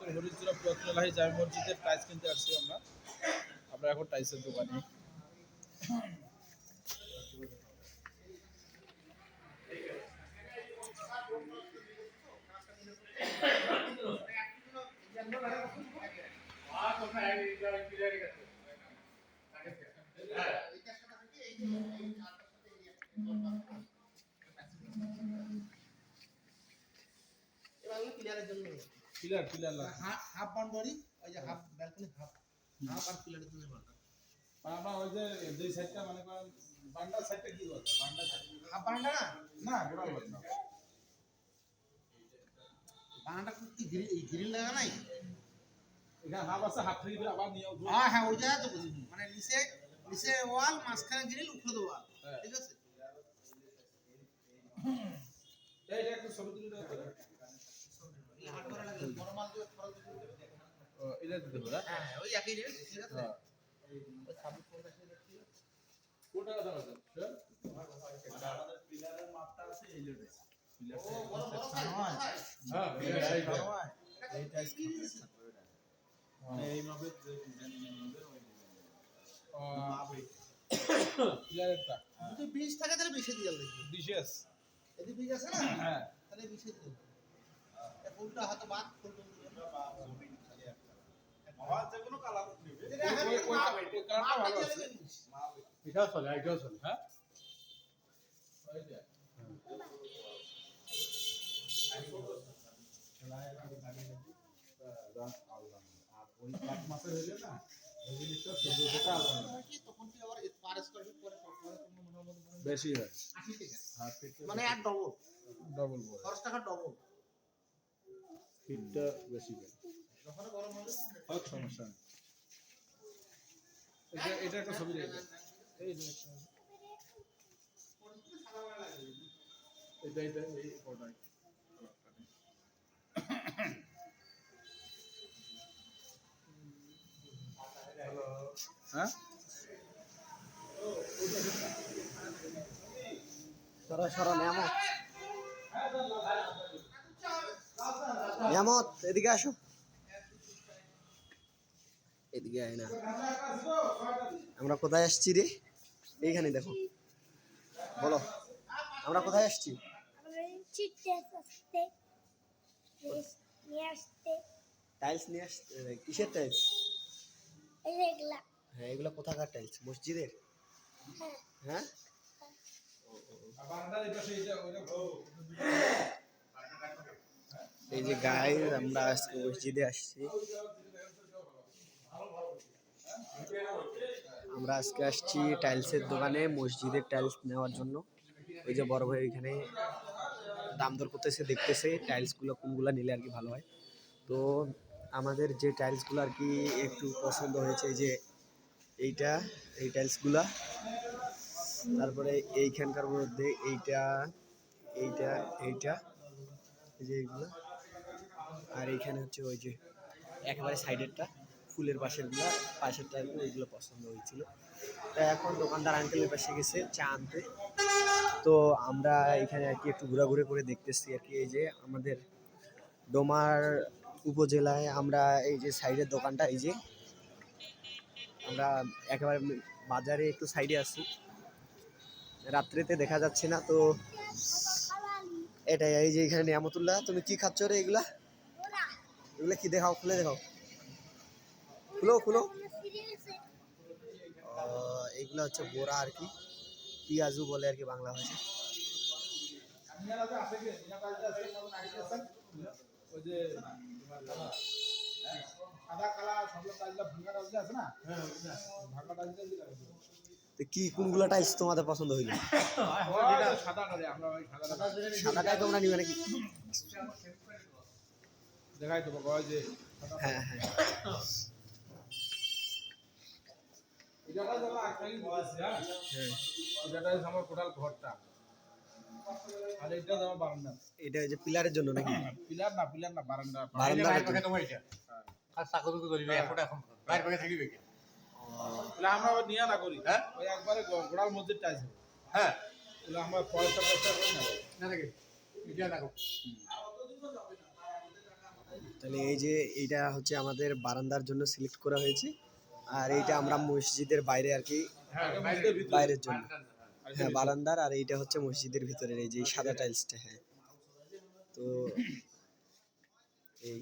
দিনাজপুর হরিজুরা পুরাতন এলাহি জামে মসজিদের টাইলস কিনতে আসছি আমরা এখন টাইলসের দোকানে। পিলার পিলার হাফ বাউন্ডারি ওই যে হাফ ব্যালকনি হাফ আর পিলারের জন্য আমরা ওই যে দুই সাইডটা মানে করেন বান্ডার সাইডটা কি বলতো বান্ডার সাইড হাফ বারান্দা না গোড়াল বলতো না বারান্দা কি গ্রিল লাগা নাই এখানে হাফ আছে হাফ থেকে আবার নিয়ে হ্যাঁ ওই জায়গা তো বুঝি মানে নিচে ওয়াল মাঝখানে গ্রিল উপরে তো ওয়াল ঠিক আছে এইটা একটু ছবি তুলে দাও তো হাট করা লাগে নরমাল যে খরচ ও এটা দিতে হবে হ্যাঁ ওই একই রেট ঠিক আছে ওই 2650 দেখছি কোটা দাও আছে স্যার আমাদের পিলারের মাপটা আছে এই লেভেলে পিলার ও বড় বড় হয় হ্যাঁ এইটা স্কিপ মানে এই মাপে যে ডিজাইন ওই মাপে পিলারটা যদি 20 থাকে তাহলে বেশি দিয়ে লাগবে ডিশেস যদি 20 আছে না হ্যাঁ তাহলে বেশি দিয়ে ফুলটা হয়তো বাদ ফুলটা বা জমি খালি একটা আবার যে কোনো কালার নেবে ওই কালারটা ভালো আছে মাপ এটাও চলে হ্যাঁ ওই যে আর ওই এক মাসের হইলে না ওই জিনিসটা 1400 টাকা আলাদা তখন কি আবার পার স্কয়ার ফিট পরে মোটামুটি বেশি হয় 80 টাকা হ্যাঁ মানে এক ডবল ডবল বল 10 টাকা ডবল ফিটটা বেশি হয় যখন গরম হলে হোক সমস্যা নেই এটা একটা ছবি রেখে এই যে এটা এই ফটোটা হ্যাঁ সরা নিয়ামত এদিকে আসো এদিকে আয় না আমরা কোথায় আসছি রে এইখানে দেখো বলো আমরা কোথায় আসছি টাইলস নিয়ে আসতে কিসের টাইলস হ্যাঁ এগুলো কোথাকার টাইলস মসজিদের হ্যাঁ এই যে গায়ে আমরা আজকে মসজিদে আসছি আমরা আজকে আসছি টাইলসের দোকানে মসজিদের টাইলস নেওয়ার জন্য ওই যে বড় ভাই এখানে দাম দর করতেছে দেখতেছে টাইলসগুলো কোনগুলো নিলে আর কি ভালো হয় তো আমাদের যে টাইলসগুলো আর কি একটু পছন্দ হয়েছে যে এইটা এই টাইলসগুলা তারপরে এইখানকার মধ্যে এইটা এইটা এইটা এই যে এইগুলো আর এইখানে হচ্ছে ওই যে একেবারে সাইডেরটা ফুলের পাশেরটা ওইগুলো পছন্দ হয়েছিল তা এখন দোকানদার আঙ্কেলের পাশে গেছে চা আনতে তো আমরা এখানে আর কি একটু ঘোরাঘুরি করে দেখতেছি আর কি এই যে আমাদের ডোমার উপজেলায় আমরা এই যে সাইডের দোকানটা এই যে আমরা একেবারে বাজারে একটু সাইডে আছি রাত্রিতে দেখা যাচ্ছে না তো এটাই এই যে এখানে নিয়ামতুল্লাহ তুমি কি খাচ্ছ রে এগুলা কি দেখাও খুলে দেখাও খুলো এগুলা হচ্ছে বোরা আর কি পিয়াজু বলে আর কি বাংলা ভাষা কি কোনগুলা টাইলস তোমাদের পছন্দ হইল সাদাটাই তোমরা নিবে নাকি দেখাই তো যে হ্যাঁ আমার টোটাল ঘরটা আর এটা আমার বারান্দা এটা যে পিলারের জন্য নাকি পিলার না বারান্দা আর চাকরি করিবে এখন বাইরে বাইরে থাকিবে কি আমরা নিয়ে না করি হ্যাঁ ওই একবারে গোড়ার মধ্যে টাইস হ্যাঁ আমরা পয়সা করে না না নাকি এটা দেখো তো তাহলে এই যে এইটা হচ্ছে আমাদের বারান্দার জন্য সিলেক্ট করা হয়েছে, আর এইটা আমরা মসজিদের বাইরে আর কি, হ্যাঁ এটা মসজিদের ভিতরে। বাইরের জন্য। আর এটা হ্যাঁ বারান্দার, আর এইটা হচ্ছে মসজিদের ভিতরের এই যে এই সাদা টাইলসটা। হ্যাঁ তো এই